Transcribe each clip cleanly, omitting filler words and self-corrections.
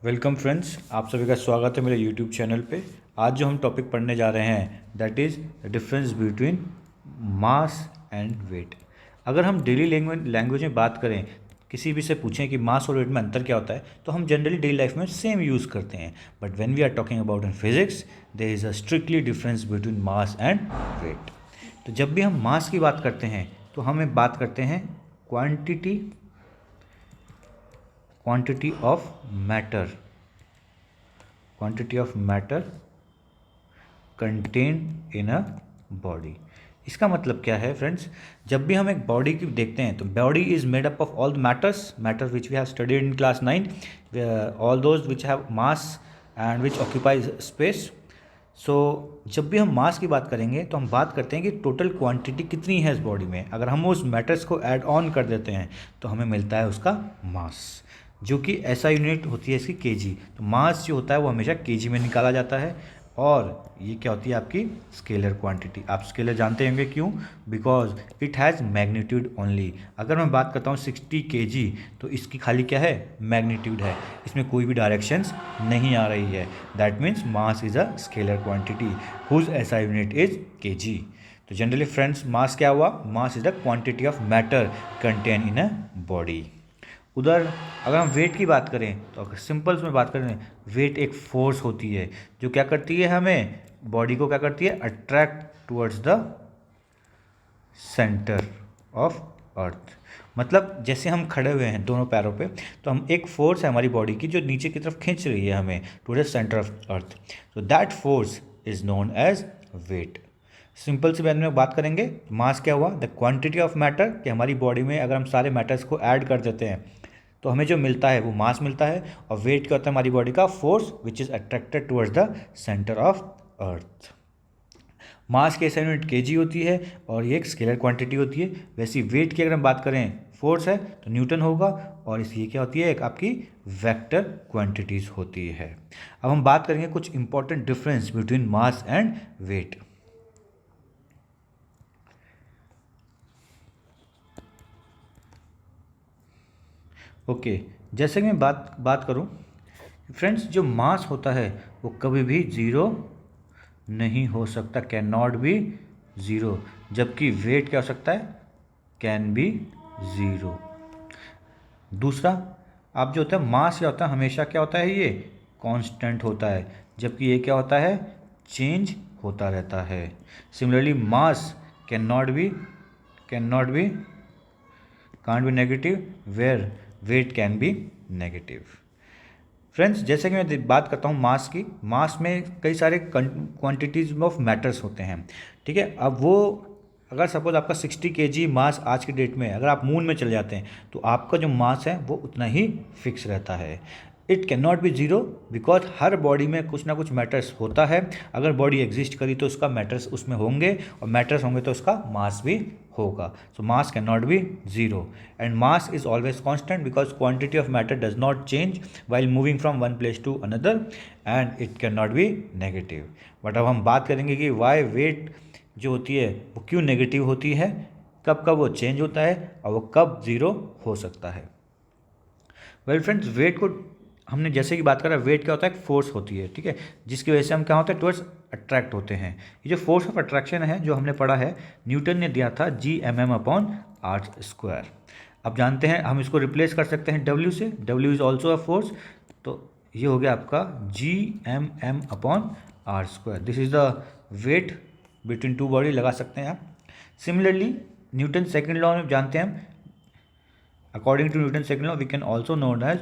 Welcome friends, आप सभी का स्वागत है मेरे यूट्यूब चैनल पे। आज जो हम टॉपिक पढ़ने जा रहे हैं that is the difference between mass and weight. अगर हम डेली लैंग्वेज में बात करें, किसी भी से पूछें कि मास और वेट में अंतर क्या होता है, तो हम जनरली डेली लाइफ में सेम यूज़ करते हैं। But when we are talking about in physics, there is a strictly difference between mass and weight. तो जब भी हम मास की बात करते हैं तो हमें बात करते हैं quantity quantity of matter quantity of matter contained in a body. इसका मतलब क्या है फ्रेंड्स, जब भी हम एक बॉडी की देखते हैं तो body is made up of all the matter which we have studied in class 9, all those which have mass and which occupies space. So जब भी हम मास की बात करेंगे तो हम बात करते हैं कि टोटल क्वांटिटी कितनी है इस बॉडी में। अगर हम उस मैटर्स को ऐड ऑन कर देते हैं तो हमें मिलता है उसका मास, जो कि ऐसा यूनिट होती है इसकी केजी। तो मास जो होता है वो हमेशा केजी में निकाला जाता है। और ये क्या होती है आपकी स्केलर क्वांटिटी। आप स्केलर जानते होंगे क्यों, because it has magnitude only. अगर मैं बात करता हूँ 60 केजी, तो इसकी खाली क्या है, मैग्नीट्यूड है, इसमें कोई भी डायरेक्शंस नहीं आ रही है। That means mass is a scalar quantity whose SI unit is kg. तो जनरली फ्रेंड्स, मास क्या हुआ, mass is the quantity of matter content in a body. उधर अगर हम वेट की बात करें तो अगर सिंपल्स में बात करें, वेट एक फोर्स होती है जो क्या करती है, हमें बॉडी को क्या करती है, attract towards the centre of अर्थ। मतलब जैसे हम खड़े हुए हैं दोनों पैरों पे, तो हम एक फोर्स है हमारी बॉडी की जो नीचे की तरफ खींच रही है हमें टुवर्ड्स सेंटर ऑफ अर्थ। तो that force is known as weight. Simple से में बात करेंगे, मास क्या हुआ, द क्वांटिटी ऑफ मैटर, कि हमारी बॉडी में अगर हम सारे मैटर्स को ऐड कर देते हैं तो हमें जो मिलता है वो मास मिलता है। और वेट क्या होता है, हमारी बॉडी का force which is attracted towards the centre of earth. Mass की ऐसा यूनिट केजी होती है और ये एक स्केलर क्वांटिटी होती है। वैसी वेट की अगर हम बात करें, फोर्स है तो न्यूटन होगा, और इसकी क्या होती है, एक आपकी वेक्टर क्वांटिटीज होती है। अब हम बात करेंगे कुछ important difference between mass and weight. Okay, जैसे कि मैं बात करूं फ्रेंड्स, जो मास होता है वो कभी भी ज़ीरो नहीं हो सकता, कैन नॉट बी ज़ीरो। जबकि वेट क्या हो सकता है, कैन बी ज़ीरो। दूसरा, आप जो होता है मास क्या होता है, हमेशा क्या होता है, ये कांस्टेंट होता है, जबकि ये क्या होता है, चेंज होता रहता है। Similarly mass can not be can't be negative, where weight can be negative. Friends, जैसे कि मैं बात करता हूँ मास की, मास में कई सारे क्वांटिटीज ऑफ मैटर्स होते हैं, ठीक है। अब वो अगर सपोज आपका 60 केजी मास आज की डेट में, अगर आप मून में चले जाते हैं तो आपका जो मास है वो उतना ही फिक्स रहता है। It can not be zero, because her body में कुछ ना कुछ मैटर्स होता है। अगर बॉडी एग्जिस्ट करी तो उसका मैटर्स उसमें होंगे, और मैटर्स होंगे तो उसका मास भी होगा। So mass can not be zero and mass is always constant, because quantity of matter does not change while moving from one place to another, and it can not be negative. But अब हम बात करेंगे कि Y wait जो होती है वो क्यों नेगेटिव होती है, कब कब वो चेंज होता है, और वो कब ज़ीरो हो सकता है। वेल फ्रेंड्स, वेट को हमने जैसे कि बात करा, वेट क्या होता है, एक फोर्स होती है, ठीक है, जिसकी वजह से हम क्या होते हैं, टुवर्ड्स अट्रैक्ट होते हैं। ये जो फोर्स ऑफ अट्रैक्शन है जो हमने पढ़ा है, न्यूटन ने दिया था Gmm/r²। अब जानते हैं हम इसको रिप्लेस कर सकते हैं W से, W is also a force, तो ये हो गया आपका Gmm/r²। This is the weight between two body, लगा सकते हैं आप। सिमिलरली न्यूटन सेकेंड लॉ में जानते हैं हम, according to Newton second law we can also known as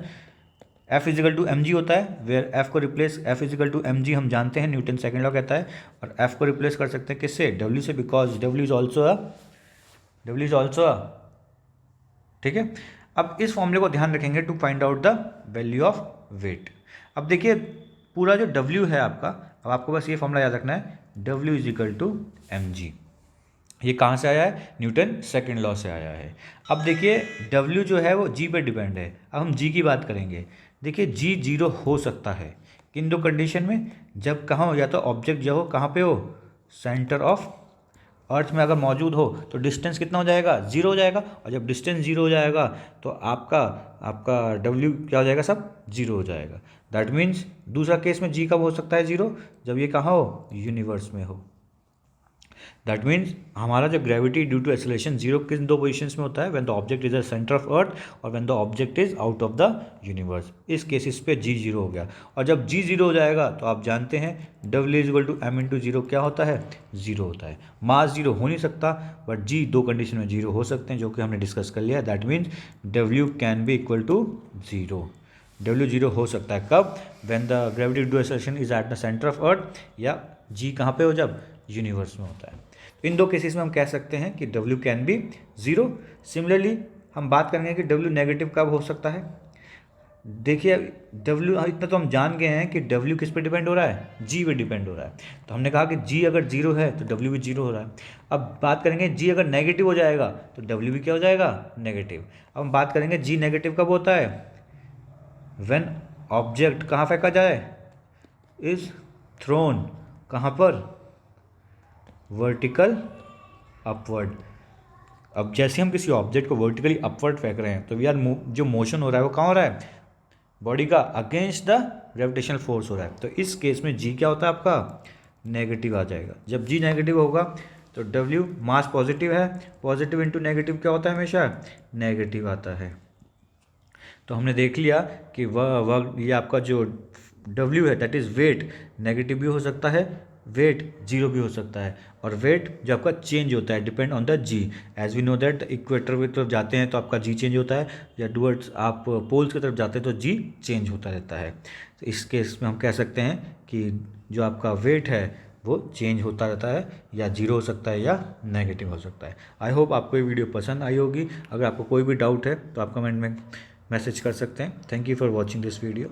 F equal to M G होता है, वेयर F को replace F equal to M G हम जानते हैं, न्यूटन सेकेंड लॉ कहता है। और F को रिप्लेस कर सकते हैं किससे, W से, because W is also a, ठीक है। अब इस फॉर्मूले को ध्यान रखेंगे to find out the value of weight. अब देखिए पूरा जो W है आपका, अब आपको बस ये फॉर्मूला याद रखना है, W equal to M G. ये कहाँ से आया है, न्यूटन सेकेंड लॉ से आया है। अब देखिए W जो है वो G पे डिपेंड है। अब हम G की बात करेंगे, देखिए G जीरो हो सकता है किन दो कंडीशन में, जब कहाँ हो, या तो ऑब्जेक्ट जो हो कहाँ पे हो, सेंटर ऑफ अर्थ में अगर मौजूद हो तो डिस्टेंस कितना हो जाएगा, जीरो हो जाएगा। और जब डिस्टेंस जीरो हो जाएगा तो आपका आपका डब्ल्यू क्या हो जाएगा, सब जीरो हो जाएगा। दैट मीन्स दूसरा केस में जी कब हो सकता है जीरो, जब ये कहाँ हो, यूनिवर्स में हो। दैट मीन्स हमारा जो gravity due to acceleration zero किन दो पोजीशंस में होता है, when the object is the centre of earth और when the object is out of the universe. इस केसेस पे जी जीरो हो गया। और जब जी जीरो हो जाएगा तो आप जानते हैं W is equal to M into zero क्या होता है, जीरो होता है। मास जीरो हो नहीं सकता, बट जी दो कंडीशन में जीरो हो सकते हैं जो कि हमने डिस्कस कर लिया। That means W can be equal to zero. W zero हो सकता है कब, when the gravity due acceleration is at the centre of earth, या जी कहाँ पे हो, जब यूनिवर्स में होता है। तो इन दो केसेस में हम कह सकते हैं कि W can be zero. Similarly हम बात करेंगे कि W नेगेटिव कब हो सकता है। देखिए W इतना तो हम जान गए हैं कि W किस पे डिपेंड हो रहा है, G पे डिपेंड हो रहा है। तो हमने कहा कि G अगर जीरो है तो W भी जीरो हो रहा है। अब बात करेंगे G अगर नेगेटिव हो जाएगा तो W भी क्या हो जाएगा, नेगेटिव। अब हम बात करेंगे G नेगेटिव कब होता है, व्हेन ऑब्जेक्ट कहाँ फेंका जाए, इज थ्रोन, कहाँ पर, वर्टिकल अपवर्ड। अब जैसे हम किसी ऑब्जेक्ट को वर्टिकली अपवर्ड फेंक रहे हैं तो वी आर जो मोशन हो रहा है वो कहाँ हो रहा है, बॉडी का अगेंस्ट द ग्रेविटेशनल फोर्स हो रहा है। तो इस केस में जी क्या होता है आपका, नेगेटिव आ जाएगा। जब जी नेगेटिव होगा तो डब्ल्यू मास पॉजिटिव है, पॉजिटिव इंटू नेगेटिव क्या होता है, हमेशा नेगेटिव आता है। तो हमने देख लिया कि वह ये आपका जो डब्ल्यू है दैट इज़ वेट, नेगेटिव भी हो सकता है, वेट जीरो भी हो सकता है। और वेट जो आपका चेंज होता है depend on the G. As we know that equator की तरफ जाते हैं तो आपका जी चेंज होता है, या टुवर्ड्स आप पोल्स की तरफ जाते हैं तो जी चेंज होता रहता है। तो इस केस में हम कह सकते हैं कि जो आपका वेट है वो चेंज होता रहता है, या जीरो हो सकता है या नेगेटिव हो सकता है। आई होप आपको ये वीडियो पसंद आई होगी। अगर आपको कोई भी डाउट है तो आप कमेंट में मैसेज कर सकते हैं। Thank you for watching this video.